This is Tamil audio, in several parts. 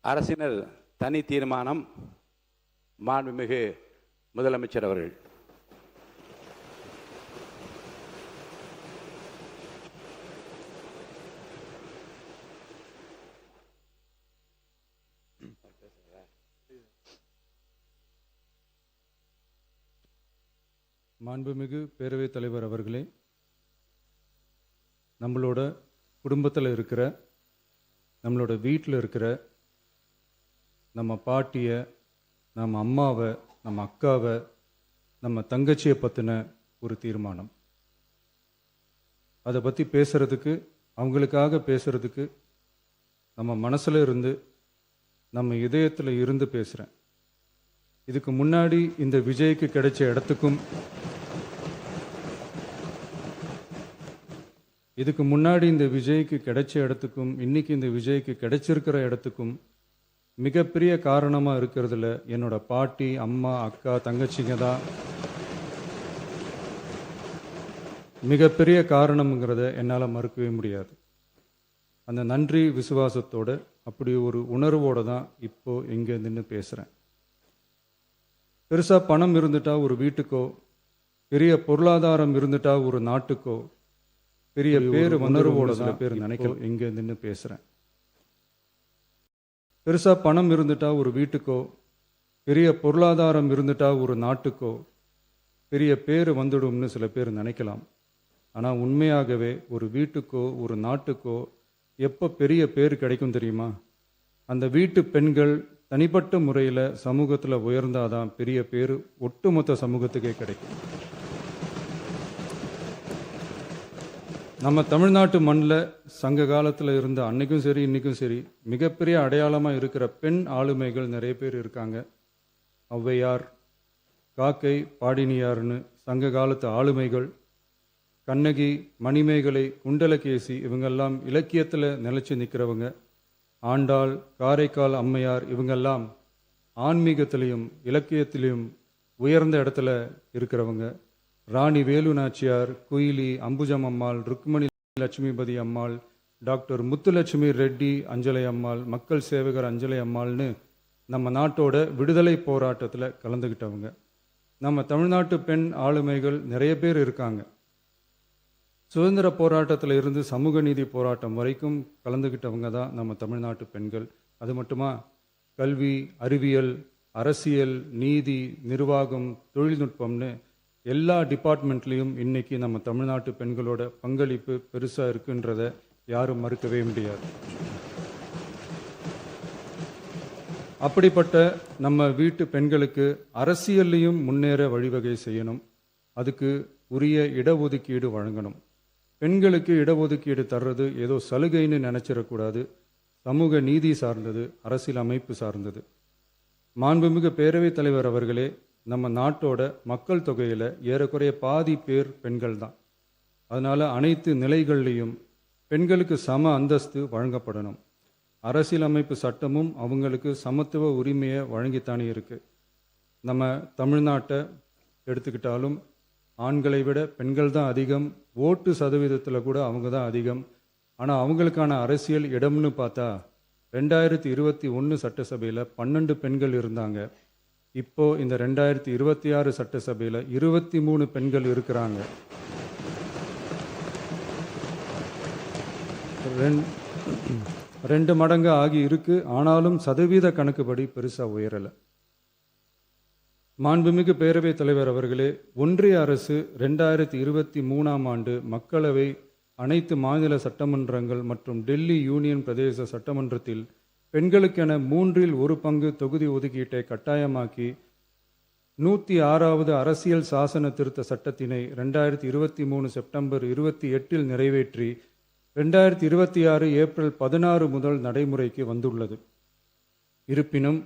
அரசினர் தனி தீர்மானம். மாண்புமிகு முதலமைச்சர் அவர்கள். மாண்புமிகு பேரவைத் தலைவர் அவர்களே, நம்மளோட குடும்பத்தில் இருக்கிற, நம்மளோட வீட்டில் இருக்கிற நம்ம பாட்டியை, நம்ம அம்மாவை, நம்ம அக்காவை, நம்ம தங்கச்சியை பற்றின ஒரு தீர்மானம். அதை பற்றி பேசுகிறதுக்கு, அவங்களுக்காக பேசுகிறதுக்கு நம்ம மனசில் இருந்து, நம்ம இதயத்தில் இருந்து பேசுகிறேன். இதுக்கு முன்னாடி இந்த விஜய்க்கு கிடைச்ச இடத்துக்கும், இதுக்கு முன்னாடி இந்த விஜய்க்கு கிடைச்ச இடத்துக்கும் இன்னைக்கு இந்த விஜய்க்கு கிடைச்சிருக்கிற இடத்துக்கும் மிகப்பெரிய காரணமாக இருக்கிறதுல என்னோட பாட்டி, அம்மா, அக்கா, தங்கச்சிங்க தான் மிகப்பெரிய காரணம்ங்கிறத என்னால் மறுக்கவே முடியாது. அந்த நன்றி விசுவாசத்தோட, அப்படி ஒரு உணர்வோடு தான் இப்போ இங்கே நின்று பேசுகிறேன். பெருசாக பணம் இருந்துட்டா ஒரு வீட்டுக்கோ, பெரிய பொருளாதாரம் இருந்துட்டா ஒரு நாட்டுக்கோ, பெரிய பேர் உணர்வோட சில பேர் நினைக்கலாம் இங்கே நின்று பேசுகிறேன். பெருசாக பணம் இருந்துட்டா ஒரு வீட்டுக்கோ, பெரிய பொருளாதாரம் இருந்துட்டா ஒரு நாட்டுக்கோ பெரிய பேர் வந்துடும்னு சில பேர் நினைக்கலாம். ஆனால் உண்மையாகவே ஒரு வீட்டுக்கோ ஒரு நாட்டுக்கோ எப்போ பெரிய பேர் கிடைக்கும் தெரியுமா? அந்த வீட்டு பெண்கள் தனிப்பட்ட முறையில் சமூகத்தில் உயர்ந்தாதான் பெரிய பேர் ஒட்டுமொத்த சமூகத்துக்கே கிடைக்கும். நம்ம தமிழ்நாட்டு மண்ணில் சங்க காலத்தில் இருந்த அன்னைக்கும் சரி இன்றைக்கும் சரி மிகப்பெரிய அடையாளமாக இருக்கிற பெண் ஆளுமைகள் நிறைய பேர் இருக்காங்க. ஔவையார், காக்கை, பாடினியார்னு சங்க காலத்து ஆளுமைகள், கண்ணகி, மணிமேகலை, குண்டலகேசி இவங்கெல்லாம் இலக்கியத்தில் நிலைச்சி நிற்கிறவங்க. ஆண்டாள், காரைக்கால் அம்மையார் இவங்கெல்லாம் ஆன்மீகத்திலையும் இலக்கியத்திலையும் உயர்ந்த இடத்துல இருக்கிறவங்க. ராணி வேலு நாச்சியார், குயிலி, அம்புஜம் அம்மாள், ருக்மணி லட்சுமிபதி அம்மாள், டாக்டர் முத்துலட்சுமி ரெட்டி அஞ்சலை அம்மாள், மக்கள் சேவகர் அஞ்சலை அம்மாள்னு நம்ம நாட்டோட விடுதலை போராட்டத்தில் கலந்துக்கிட்டவங்க. நம்ம தமிழ்நாட்டு பெண் ஆளுமைகள் நிறைய பேர் இருக்காங்க. சுதந்திர போராட்டத்தில் இருந்து சமூக நீதி போராட்டம் வரைக்கும் கலந்துக்கிட்டவங்க தான் நம்ம தமிழ்நாட்டு பெண்கள். அது மட்டுமா, கல்வி, அறிவியல், அரசியல், நீதி, நிர்வாகம், தொழில்நுட்பம்னு எல்லா டிபார்ட்மெண்ட்லேயும் இன்னைக்கு நம்ம தமிழ்நாட்டு பெண்களோட பங்களிப்பு பெருசாக இருக்குன்றத யாரும் மறுக்கவே முடியாது. அப்படிப்பட்ட நம்ம வீட்டு பெண்களுக்கு அரசியல்லையும் முன்னேற வழிவகை செய்யணும். அதுக்கு உரிய இடஒதுக்கீடு வழங்கணும். பெண்களுக்கு இடஒதுக்கீடு தர்றது ஏதோ சலுகைன்னு நினைச்சிடக்கூடாது. சமூக நீதி சார்ந்தது, அரசியல் அமைப்பு சார்ந்தது. மாண்புமிகு பேரவைத் தலைவர் அவர்களே, நம்ம நாட்டோட மக்கள் தொகையில் ஏறக்குறைய பாதி பேர் பெண்கள் தான். அதனால் அனைத்து நிலைகள்லையும் பெண்களுக்கு சம அந்தஸ்து வழங்கப்படணும். அரசியலமைப்பு சட்டமும் அவங்களுக்கு சமத்துவ உரிமையை வழங்கித்தானே இருக்குது. நம்ம தமிழ்நாட்டை எடுத்துக்கிட்டாலும் ஆண்களை விட பெண்கள் தான் அதிகம். ஓட்டு சதவீதத்தில் கூட அவங்க தான் அதிகம். ஆனால் அவங்களுக்கான அரசியல் இடம்னு பார்த்தா 2021 சட்டசபையில் 12 பெண்கள் இருந்தாங்க. இப்போ இந்த 2026 சட்டசபையில் 23 பெண்கள் இருக்கிறாங்க. ரெண்டு மடங்கு ஆகி இருக்கு. ஆனாலும் சதவீத கணக்குப்படி பெருசாக உயரலை. மாண்புமிகு பேரவைத் தலைவர் அவர்களே, ஒன்றிய அரசு 2023ஆம் ஆண்டு மக்களவை, அனைத்து மாநில சட்டமன்றங்கள் மற்றும் டெல்லி யூனியன் பிரதேச சட்டமன்றத்தில் பெண்களுக்கென 1/3 தொகுதி ஒதுக்கீட்டை கட்டாயமாக்கி 106வது அரசியல் சாசன திருத்த சட்டத்தினை 2023 செப்டம்பர் 28 நிறைவேற்றி 2026 ஏப்ரல் 16 முதல் நடைமுறைக்கு வந்துள்ளது. இருப்பினும்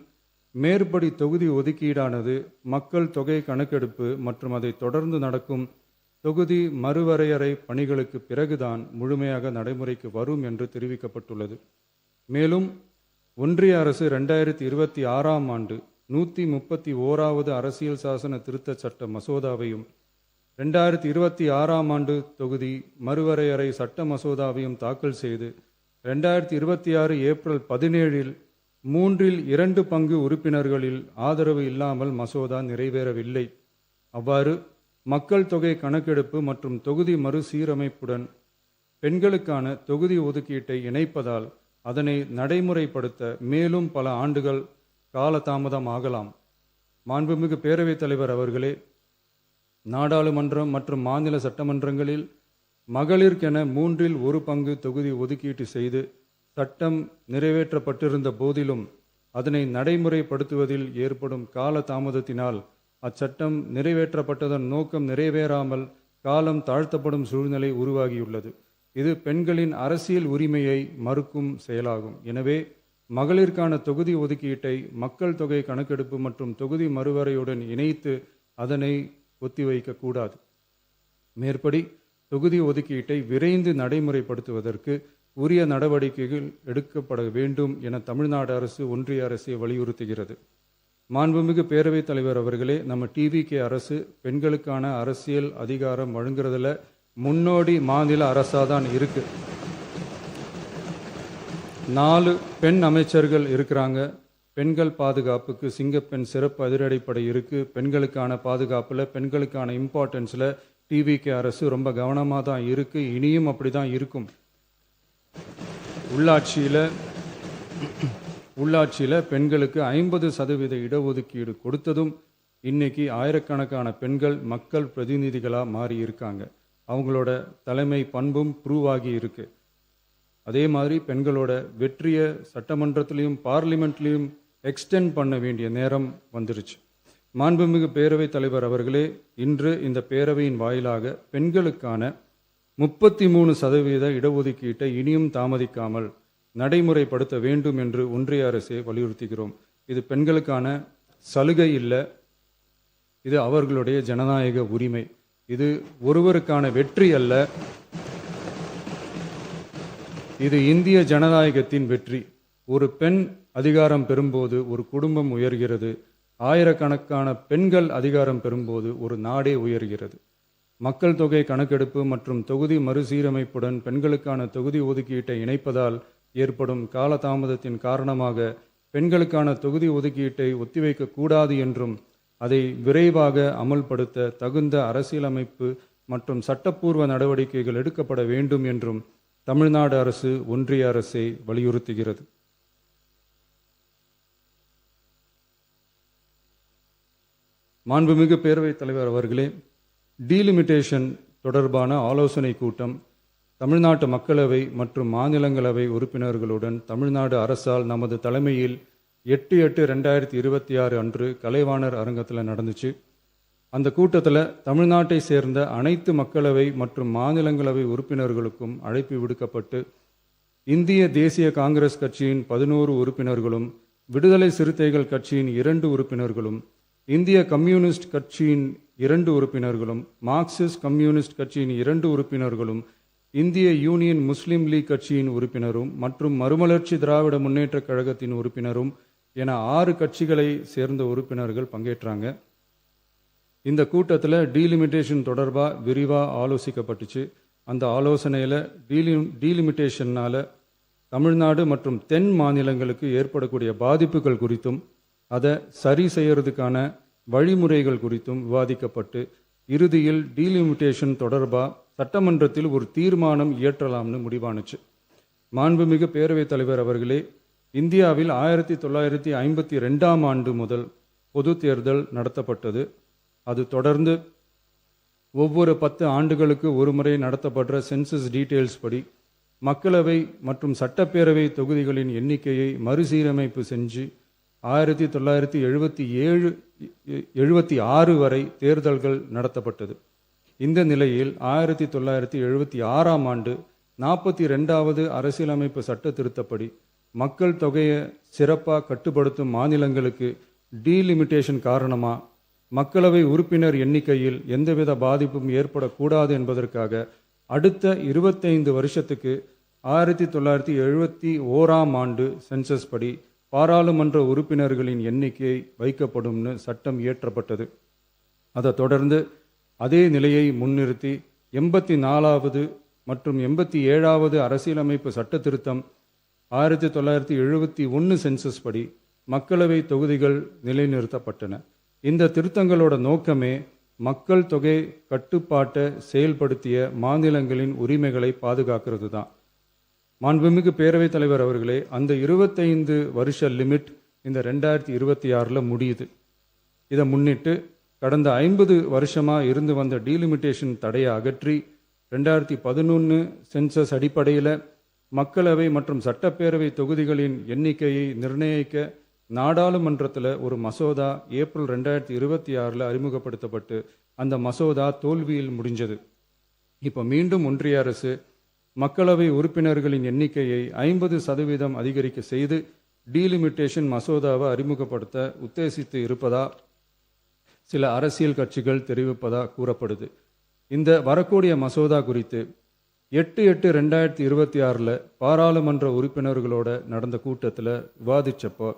மேற்படி தொகுதி ஒதுக்கீடானது மக்கள் தொகை கணக்கெடுப்பு மற்றும் அதை தொடர்ந்து நடக்கும் தொகுதி மறுவரையறை பணிகளுக்கு பிறகுதான் முழுமையாக நடைமுறைக்கு வரும் என்று தெரிவிக்கப்பட்டுள்ளது. மேலும் ஒன்றிய அரசு 2026ஆம் ஆண்டு 131வது அரசியல் சாசன திருத்தச் சட்ட மசோதாவையும் 2026ஆம் ஆண்டு தொகுதி மறுவரையறை சட்ட மசோதாவையும் தாக்கல் செய்து 2026 ஏப்ரல் 17இல் 2/3 பங்கு உறுப்பினர்களில் ஆதரவு இல்லாமல் மசோதா நிறைவேறவில்லை. அவ்வாறு மக்கள் தொகை கணக்கெடுப்பு மற்றும் தொகுதி மறுசீரமைப்புடன் பெண்களுக்கான தொகுதி ஒதுக்கீட்டை இணைப்பதால் அதனை நடைமுறைப்படுத்த மேலும் பல ஆண்டுகள் காலதாமதம் ஆகலாம். மாண்புமிகு பேரவைத் தலைவர் அவர்களே, நாடாளுமன்றம் மற்றும் மாநில சட்டமன்றங்களில் மகளிருக்கென 1/3 பங்கு தொகுதி ஒதுக்கீட்டு செய்து சட்டம் நிறைவேற்றப்பட்டிருந்த போதிலும் அதனை நடைமுறைப்படுத்துவதில் ஏற்படும் கால தாமதத்தினால் அச்சட்டம் நிறைவேற்றப்பட்டதன் நோக்கம் நிறைவேறாமல் காலம் தாழ்த்தப்படும் சூழ்நிலை உருவாகியுள்ளது. இது பெண்களின் அரசியல் உரிமையை மறுக்கும் செயலாகும். எனவே மகளிருக்கான தொகுதி ஒதுக்கீட்டை மக்கள் தொகை கணக்கெடுப்பு மற்றும் தொகுதி மறுவரையுடன் இணைத்து அதனை ஒத்திவைக்கக்கூடாது. மேற்படி தொகுதி ஒதுக்கீட்டை விரைந்து நடைமுறைப்படுத்துவதற்கு உரிய நடவடிக்கைகள் எடுக்கப்பட வேண்டும் என தமிழ்நாடு அரசு ஒன்றிய அரசை வலியுறுத்துகிறது. மாண்புமிகு பேரவைத் தலைவர் அவர்களே, நம்ம டிவிகே அரசு பெண்களுக்கான அரசியல் அதிகாரம் வழங்குறதுல முன்னோடி மாநில அரசாக தான் இருக்கு. 4 பெண் அமைச்சர்கள் இருக்கிறாங்க. பெண்கள் பாதுகாப்புக்கு சிங்கப்பெண் சிறப்பு அதிரடிப்படை இருக்கு. பெண்களுக்கான பாதுகாப்பில் பெண்களுக்கான இம்பார்ட்டன்ஸில் டிவிகே அரசு ரொம்ப கவனமாக தான் இருக்கு. இனியும் அப்படி தான் இருக்கும். உள்ளாட்சியில் பெண்களுக்கு 50% இடஒதுக்கீடு கொடுத்ததும் இன்னைக்கு ஆயிரக்கணக்கான பெண்கள் மக்கள் பிரதிநிதிகளாக மாறி இருக்காங்க. அவங்களோட தலைமை பண்பும் ப்ரூவ் ஆகி இருக்கு. அதே மாதிரி பெண்களோட வெற்றியை சட்டமன்றத்திலையும் பார்லிமெண்ட்லையும் எக்ஸ்டெண்ட் பண்ண வேண்டிய நேரம் வந்துருச்சு. மாண்புமிகு பேரவைத் தலைவர் அவர்களே, இன்று இந்த பேரவையின் வாயிலாக பெண்களுக்கான 33% இடஒதுக்கீட்டை இனியும் தாமதிக்காமல் நடைமுறைப்படுத்த வேண்டும் என்று ஒன்றிய அரசை வலியுறுத்துகிறோம். இது பெண்களுக்கான சலுகை இல்லை, இது அவர்களுடைய ஜனநாயக உரிமை. இது ஒருவருக்கான வெற்றி அல்ல, இது இந்திய ஜனநாயகத்தின் வெற்றி. ஒரு பெண் அதிகாரம் பெறும்போது ஒரு குடும்பம் உயர்கிறது. ஆயிரக்கணக்கான பெண்கள் அதிகாரம் பெறும்போது ஒரு நாடே உயர்கிறது. மக்கள் தொகை கணக்கெடுப்பு மற்றும் தொகுதி மறுசீரமைப்புடன் பெண்களுக்கான தொகுதி ஒதுக்கீட்டை இணைப்பதால் ஏற்படும் காலதாமதத்தின் காரணமாக பெண்களுக்கான தொகுதி ஒதுக்கீட்டை ஒத்திவைக்க கூடாது என்றும் அதை விரைவாக அமல்படுத்த தகுந்த அரசியலமைப்பு மற்றும் சட்டப்பூர்வ நடவடிக்கைகள் எடுக்கப்பட வேண்டும் என்றும் தமிழ்நாடு அரசு ஒன்றிய அரசை வலியுறுத்துகிறது. மாண்புமிகு பேரவைத் தலைவர் அவர்களே, டீலிமிட்டேஷன் தொடர்பான ஆலோசனை கூட்டம் தமிழ்நாட்டு மக்களவை மற்றும் மாநிலங்களவை உறுப்பினர்களுடன் தமிழ்நாடு அரசால் நமது தலைமையில் 8/8/2026 அன்று கலைவாணர் அரங்கத்தில் நடந்துச்சு. அந்த கூட்டத்தில் தமிழ்நாட்டை சேர்ந்த அனைத்து மக்களவை மற்றும் மாநிலங்களவை உறுப்பினர்களுக்கும் அழைப்பு விடுக்கப்பட்டு இந்திய தேசிய காங்கிரஸ் கட்சியின் 11 உறுப்பினர்களும், விடுதலை சிறுத்தைகள் கட்சியின் 2 உறுப்பினர்களும், இந்திய கம்யூனிஸ்ட் கட்சியின் 2 உறுப்பினர்களும், மார்க்சிஸ்ட் கம்யூனிஸ்ட் கட்சியின் 2 உறுப்பினர்களும், இந்திய யூனியன் முஸ்லீம் லீக் கட்சியின் உறுப்பினரும் மற்றும் மறுமலர்ச்சி திராவிட முன்னேற்றக் கழகத்தின் உறுப்பினரும் என 6 கட்சிகளை சேர்ந்த உறுப்பினர்கள் பங்கேற்றாங்க. இந்த கூட்டத்தில் டீலிமிட்டேஷன் தொடர்பாக விரிவாக ஆலோசிக்கப்பட்டுச்சு. அந்த ஆலோசனையில் டீலிமிட்டேஷனால் தமிழ்நாடு மற்றும் தென் மாநிலங்களுக்கு ஏற்படக்கூடிய பாதிப்புகள் குறித்தும் அதை சரி செய்யறதுக்கான வழிமுறைகள் குறித்தும் விவாதிக்கப்பட்டு இறுதியில் டீலிமிட்டேஷன் தொடர்பாக சட்டமன்றத்தில் ஒரு தீர்மானம் இயற்றலாம்னு முடிவானுச்சு. மாண்புமிகு பேரவைத் தலைவர் அவர்களே, இந்தியாவில் 1952ஆம் ஆண்டு முதல் பொது தேர்தல் நடத்தப்பட்டது. அது தொடர்ந்து ஒவ்வொரு 10 ஆண்டுகளுக்கு ஒரு முறை நடத்தப்படுற சென்சஸ் டீட்டெயில்ஸ் படி மக்களவை மற்றும் சட்டப்பேரவை தொகுதிகளின் எண்ணிக்கையை மறுசீரமைப்பு செஞ்சு 1976 வரை தேர்தல்கள் நடத்தப்பட்டது. இந்த நிலையில் 1976ஆம் ஆண்டு 42வது அரசியலமைப்பு சட்ட திருத்தப்படி மக்கள் தொகையை சிறப்பாக கட்டுப்படுத்தும் மாநிலங்களுக்கு டீலிமிட்டேஷன் காரணமாக மக்களவை உறுப்பினர் எண்ணிக்கையில் எந்தவித பாதிப்பும் ஏற்படக்கூடாது என்பதற்காக அடுத்த 25 வருஷத்துக்கு 1971ஆம் ஆண்டு சென்சஸ் படி பாராளுமன்ற உறுப்பினர்களின் எண்ணிக்கை வைக்கப்படும்னு சட்டம் இயற்றப்பட்டது. அதை தொடர்ந்து அதே நிலையை முன்னிறுத்தி 84வது மற்றும் 87வது அரசியலமைப்பு சட்ட திருத்தம் 1971 சென்சஸ் படி மக்களவை தொகுதிகள் நிலைநிறுத்தப்பட்டன. இந்த திருத்தங்களோட நோக்கமே மக்கள் தொகை கட்டுப்பாட்டை செயல்படுத்திய மாநிலங்களின் உரிமைகளை பாதுகாக்கிறது தான். மாண்புமிகு பேரவைத் தலைவர் அவர்களே, அந்த 25 வருஷ லிமிட் இந்த 2026 முடியுது. இதை முன்னிட்டு கடந்த 50 வருஷமாக இருந்து வந்த டீலிமிட்டேஷன் தடையை அகற்றி 2011 சென்சஸ் அடிப்படையில் மக்களவை மற்றும் சட்டப்பேரவை தொகுதிகளின் எண்ணிக்கையை நிர்ணயிக்க நாடாளுமன்றத்தில் ஒரு மசோதா ஏப்ரல் 2026 அறிமுகப்படுத்தப்பட்டு அந்த மசோதா தோல்வியில் முடிஞ்சது. இப்போ மீண்டும் ஒன்றிய அரசு மக்களவை உறுப்பினர்களின் எண்ணிக்கையை 50% அதிகரிக்க செய்து டீலிமிட்டேஷன் மசோதாவை அறிமுகப்படுத்த உத்தேசித்து இருப்பதா சில அரசியல் கட்சிகள் தெரிவிப்பதா கூறப்படுது. இந்த வரக்கூடிய மசோதா குறித்து 8/8/2026 பாராளுமன்ற உறுப்பினர்களோட நடந்த கூட்டத்தில் விவாதிச்சப்போ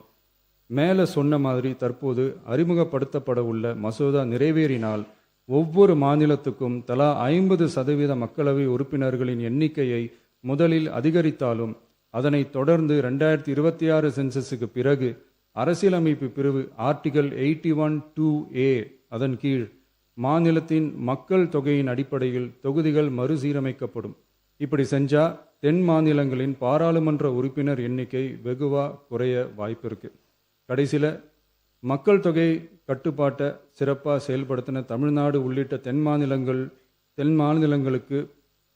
மேலே சொன்ன மாதிரி தற்போது அறிமுகப்படுத்தப்பட உள்ள மசோதா நிறைவேறினால் ஒவ்வொரு மாநிலத்துக்கும் தலா 50% மக்களவை உறுப்பினர்களின் எண்ணிக்கையை முதலில் அதிகரித்தாலும் அதனைத் தொடர்ந்து 2026 சென்சஸுக்கு பிறகு அரசியலமைப்பு பிரிவு ஆர்டிகல் 81(2)A அதன் கீழ் மாநிலத்தின் மக்கள் தொகையின் அடிப்படையில் தொகுதிகள் மறுசீரமைக்கப்படும். இப்படி செஞ்சா தென் மாநிலங்களின் பாராளுமன்ற உறுப்பினர் எண்ணிக்கை வெகுவா குறைய வாய்ப்பு இருக்கு. கடைசியில் மக்கள் தொகை கட்டுப்பாட்டை சிறப்பாக செயல்படுத்தின தமிழ்நாடு உள்ளிட்ட தென் மாநிலங்களுக்கு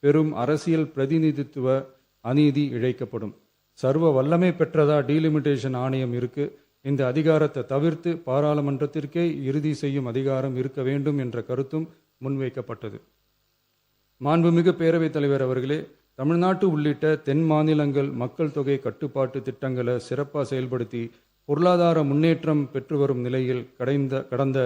பெரும் அரசியல் பிரதிநிதித்துவ அநீதி இழைக்கப்படும். சர்வ வல்லமை பெற்றதா டீலிமிட்டேஷன் ஆணையம் இருக்கு. இந்த அதிகாரத்தை தவிர்த்து பாராளுமன்றத்திற்கே இறுதி செய்யும் அதிகாரம் இருக்க வேண்டும் என்ற கருத்தும் முன்வைக்கப்பட்டது. மாண்புமிகு பேரவைத் தலைவர் அவர்களே, தமிழ்நாட்டு உள்ளிட்ட தென் மாநிலங்கள் மக்கள் தொகை கட்டுப்பாட்டு திட்டங்களை சிறப்பாக செயல்படுத்தி பொருளாதார முன்னேற்றம் பெற்று வரும் நிலையில் கடந்த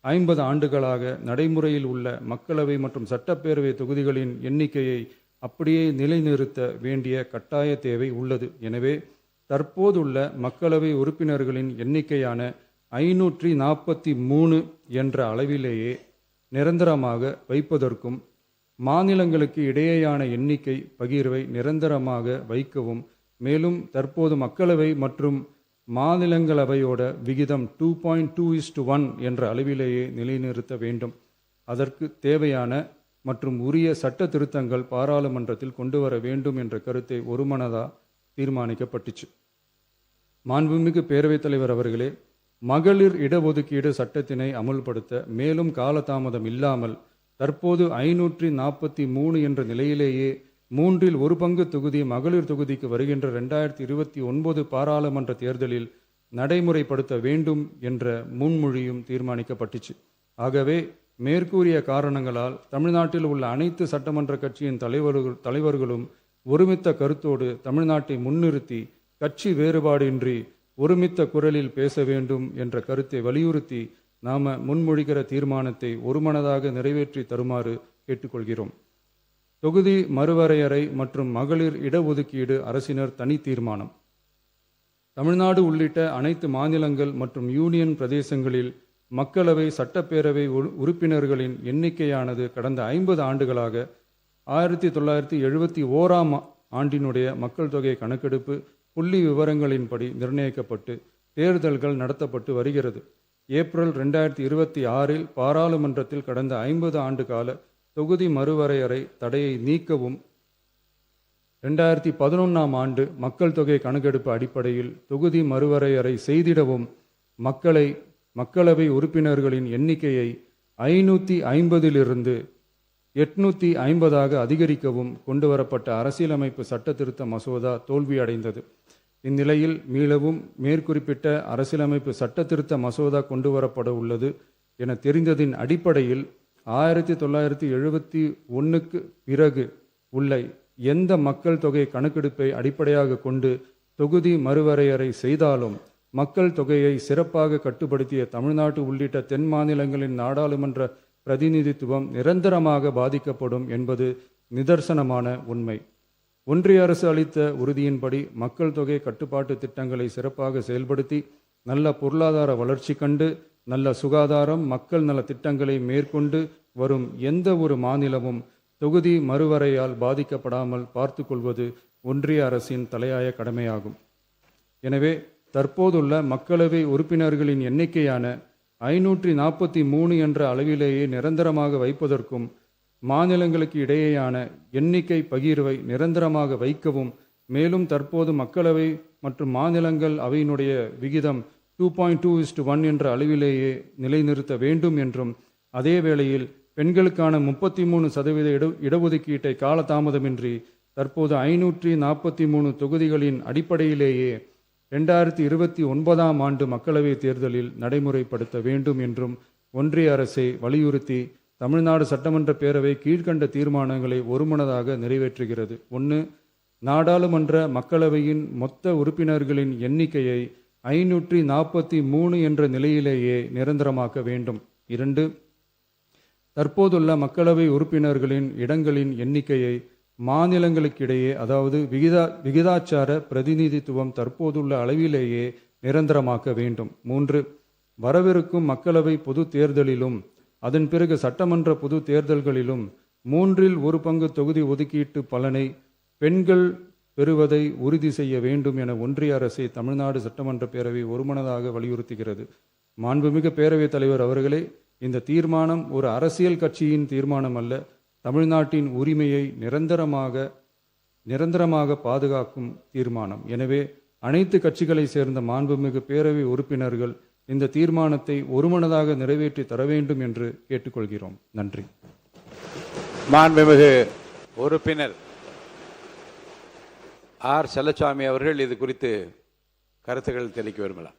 50 ஆண்டுகளாக நடைமுறையில் உள்ள மக்களவை மற்றும் சட்டப்பேரவை தொகுதிகளின் எண்ணிக்கையை அப்படியே நிலைநிறுத்த வேண்டிய கட்டாய தேவை உள்ளது. எனவே தற்போதுள்ள மக்களவை உறுப்பினர்களின் எண்ணிக்கையான 543 என்ற அளவிலேயே நிரந்தரமாக வைப்பதற்கும் மாநிலங்களுக்கு இடையேயான எண்ணிக்கை பகிர்வை நிரந்தரமாக வைக்கவும், மேலும் தற்போது மக்களவை மற்றும் மாநிலங்களவையோட விகிதம் 2.2:1 என்ற அளவிலேயே நிலைநிறுத்த வேண்டும். அதற்கு தேவையான மற்றும் உரிய சட்ட திருத்தங்கள் பாராளுமன்றத்தில் கொண்டு வர வேண்டும் என்ற கருத்தை ஒருமனதாக தீர்மானிக்கப்பட்டுச்சு. மாண்புமிகு பேரவைத் தலைவர் அவர்களே, மகளிர் இடஒதுக்கீடு சட்டத்தினை அமுல்படுத்த மேலும் காலதாமதம் இல்லாமல் தற்போது 543 என்ற நிலையிலேயே 1/3 தொகுதி மகளிர் தொகுதிக்கு வருகின்ற 2029 பாராளுமன்ற தேர்தலில் நடைமுறைப்படுத்த வேண்டும் என்ற முன்மொழியும் தீர்மானிக்கப்பட்டுச்சு. ஆகவே மேற்கூறிய காரணங்களால் தமிழ்நாட்டில் உள்ள அனைத்து சட்டமன்ற கட்சியின் தலைவர்களும் ஒருமித்த கருத்தோடு தமிழ்நாட்டை முன்னிறுத்தி கட்சி வேறுபாடின்றி ஒருமித்த குரலில் பேச வேண்டும் என்ற கருத்தை வலியுறுத்தி நாம முன்மொழிகிற தீர்மானத்தை ஒருமனதாக நிறைவேற்றி தருமாறு கேட்டுக்கொள்கிறோம். தொகுதி மறுவரையறை மற்றும் மகளிர் இடஒதுக்கீடு அரசினர் தனி தீர்மானம். தமிழ்நாடு உள்ளிட்ட அனைத்து மாநிலங்கள் மற்றும் யூனியன் பிரதேசங்களில் மக்களவை சட்டப்பேரவை உறுப்பினர்களின் எண்ணிக்கையானது கடந்த 50 ஆண்டுகளாக 1971 ஆண்டினுடைய மக்கள் தொகை கணக்கெடுப்பு புள்ளி விவரங்களின்படி நிர்ணயிக்கப்பட்டு தேர்தல்கள் நடத்தப்பட்டு வருகிறது. ஏப்ரல் 2026 பாராளுமன்றத்தில் கடந்த 50 ஆண்டு கால தொகுதி மறுவரையறை தடையை நீக்கவும் 2011 ஆண்டு மக்கள் தொகை கணக்கெடுப்பு அடிப்படையில் தொகுதி மறுவரையறை செய்திடவும் மக்களவை உறுப்பினர்களின் எண்ணிக்கையை 550 850 அதிகரிக்கவும் கொண்டுவரப்பட்ட அரசியலமைப்பு சட்ட திருத்த மசோதா தோல்வியடைந்தது. இந்நிலையில் மீளவும் மேற்குறிப்பிட்ட அரசியலமைப்பு சட்ட திருத்த மசோதா கொண்டுவரப்பட உள்ளது என தெரிந்ததின் அடிப்படையில் 1971 பிறகு உள்ள எந்த மக்கள் தொகை கணக்கெடுப்பை அடிப்படையாக கொண்டு தொகுதி மறுவரையறை செய்தாலும் மக்கள் தொகையை சிறப்பாக கட்டுப்படுத்திய தமிழ்நாடு உள்ளிட்ட தென் மாநிலங்களின் நாடாளுமன்ற பிரதிநிதித்துவம் நிரந்தரமாக பாதிக்கப்படும் என்பது நிதர்சனமான உண்மை. ஒன்றிய அரசு அளித்த உறுதியின்படி மக்கள் தொகை கட்டுப்பாட்டு திட்டங்களை சிறப்பாக செயல்படுத்தி நல்ல பொருளாதார வளர்ச்சி கண்டு நல்ல சுகாதாரம் மக்கள் நல திட்டங்களை மேற்கொண்டு வரும் எந்த ஒரு மாநிலமும் தொகுதி மறுவரையால் பாதிக்கப்படாமல் பார்த்து கொள்வது ஒன்றிய அரசின் தலையாய கடமையாகும். எனவே தற்போதுள்ள மக்களவை உறுப்பினர்களின் எண்ணிக்கையான 543 என்ற அளவிலேயே நிரந்தரமாக வைப்பதற்கும் மாநிலங்களுக்கு இடையேயான எண்ணிக்கை பகிர்வை நிரந்தரமாக வைக்கவும், மேலும் தற்போது மக்களவை மற்றும் மாநிலங்கள் அவையினுடைய விகிதம் 2.2:1 என்ற அளவிலேயே நிலைநிறுத்த வேண்டும் என்றும், அதே வேளையில் பெண்களுக்கான 33% இடஒதுக்கீட்டை காலதாமதமின்றி தற்போது 543 தொகுதிகளின் அடிப்படையிலேயே 2029ஆம் ஆண்டு மக்களவை தேர்தலில் நடைமுறைப்படுத்த வேண்டும் என்றும் ஒன்றிய அரசை வலியுறுத்தி தமிழ்நாடு சட்டமன்ற பேரவை கீழ்கண்ட தீர்மானங்களை ஒருமனதாக நிறைவேற்றுகிறது. 1. நாடாளுமன்ற மக்களவையின் மொத்த உறுப்பினர்களின் எண்ணிக்கையை 543 என்ற நிலையிலேயே நிரந்தரமாக்க வேண்டும். 2. தற்போதுள்ள மக்களவை உறுப்பினர்களின் இடங்களின் எண்ணிக்கையை மாநிலங்களுக்கிடையே, அதாவது விகிதாச்சார பிரதிநிதித்துவம் தற்போதுள்ள அளவிலேயே நிரந்தரமாக்க வேண்டும். 3. வரவிருக்கும் மக்களவை பொது தேர்தலிலும் அதன் பிறகு சட்டமன்ற பொது தேர்தல்களிலும் 1/3 தொகுதி ஒதுக்கீட்டு பலனை பெண்கள் பெறுவதை உறுதி செய்ய வேண்டும் என ஒன்றிய அரசை தமிழ்நாடு சட்டமன்ற பேரவை ஒருமனதாக வலியுறுத்துகிறது. மாண்புமிகு பேரவைத் தலைவர் அவர்களே, இந்த தீர்மானம் ஒரு அரசியல் கட்சியின் தீர்மானம் அல்ல, தமிழ்நாட்டின் உரிமையை நிரந்தரமாக பாதுகாக்கும் தீர்மானம். எனவே அனைத்து கட்சிகளை சேர்ந்த மாண்புமிகு பேரவை உறுப்பினர்கள் இந்த தீர்மானத்தை ஒருமனதாக நிறைவேற்றி தர வேண்டும் என்று கேட்டுக்கொள்கிறோம். நன்றி. மாண்புமிகு உறுப்பினர் ஆர். செல்லசாமி அவர்கள் இது குறித்து கருத்துக்கள் தெரிவிக்க விரும்பலாம்.